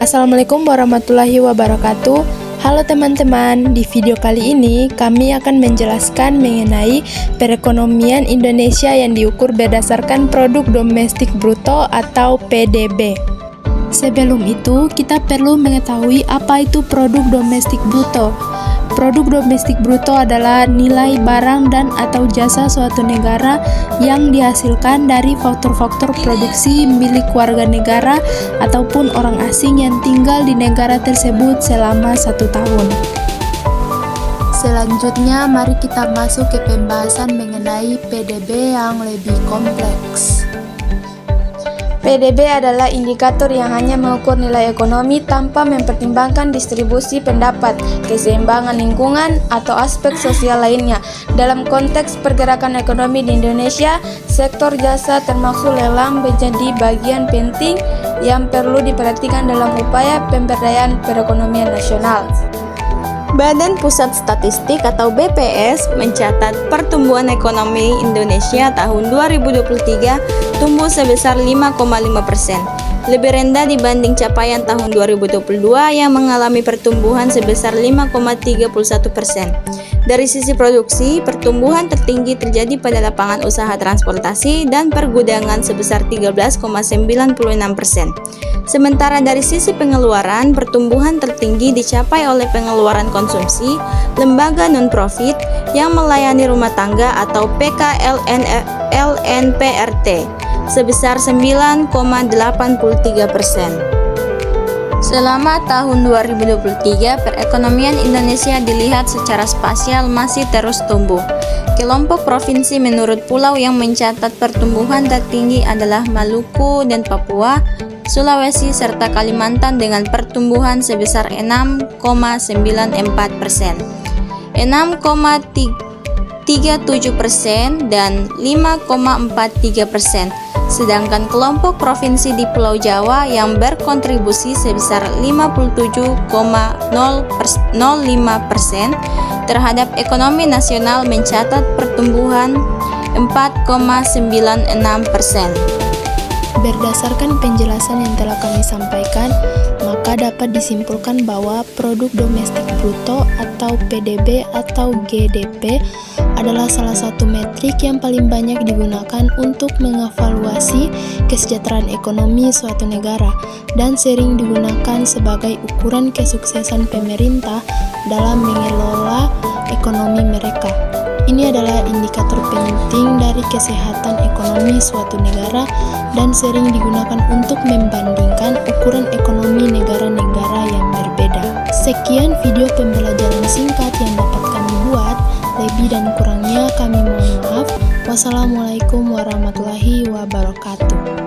Assalamualaikum warahmatullahi wabarakatuh. Halo teman-teman, di video kali ini kami akan menjelaskan mengenai perekonomian Indonesia yang diukur berdasarkan produk domestik bruto atau PDB. Sebelum itu, kita perlu mengetahui apa itu produk domestik bruto. Produk domestik bruto adalah nilai barang dan atau jasa suatu negara yang dihasilkan dari faktor-faktor produksi milik warga negara ataupun orang asing yang tinggal di negara tersebut selama 1 tahun. Selanjutnya, mari kita masuk ke pembahasan mengenai PDB yang lebih kompleks. PDB adalah indikator yang hanya mengukur nilai ekonomi tanpa mempertimbangkan distribusi pendapat, keseimbangan lingkungan, atau aspek sosial lainnya. Dalam konteks pergerakan ekonomi di Indonesia, sektor jasa termasuk lelang menjadi bagian penting yang perlu diperhatikan dalam upaya pemberdayaan perekonomian nasional. Badan Pusat Statistik atau BPS mencatat pertumbuhan ekonomi Indonesia tahun 2023 tumbuh sebesar 5,5%, lebih rendah dibanding capaian tahun 2022 yang mengalami pertumbuhan sebesar 5,31%. Dari sisi produksi, pertumbuhan tertinggi terjadi pada lapangan usaha transportasi dan pergudangan sebesar 13,96%. Sementara dari sisi pengeluaran, pertumbuhan tertinggi dicapai oleh pengeluaran konsumsi lembaga non-profit yang melayani rumah tangga atau PKLNPRT sebesar 9,83%. Selama tahun 2023, perekonomian Indonesia dilihat secara spasial masih terus tumbuh. Kelompok provinsi menurut pulau yang mencatat pertumbuhan tertinggi adalah Maluku dan Papua, Sulawesi, serta Kalimantan dengan pertumbuhan sebesar 6,94%, 6,37% dan 5,43%. Sedangkan kelompok provinsi di Pulau Jawa yang berkontribusi sebesar 57,05% terhadap ekonomi nasional mencatat pertumbuhan 4,96%. Berdasarkan penjelasan yang telah kami sampaikan, maka dapat disimpulkan bahwa produk domestik bruto atau PDB atau GDP adalah salah satu metrik yang paling banyak digunakan untuk mengevaluasi kesejahteraan ekonomi suatu negara dan sering digunakan sebagai ukuran kesuksesan pemerintah dalam mengelola ekonomi mereka. Ini adalah indikator penting dari kesehatan ekonomi suatu negara dan sering digunakan untuk membandingkan ukuran ekonomi negara-negara yang berbeda. Sekian video pembelajaran singkat yang dapat kami buat. Lebih dan kurangnya kami mohon maaf. Wassalamualaikum warahmatullahi wabarakatuh.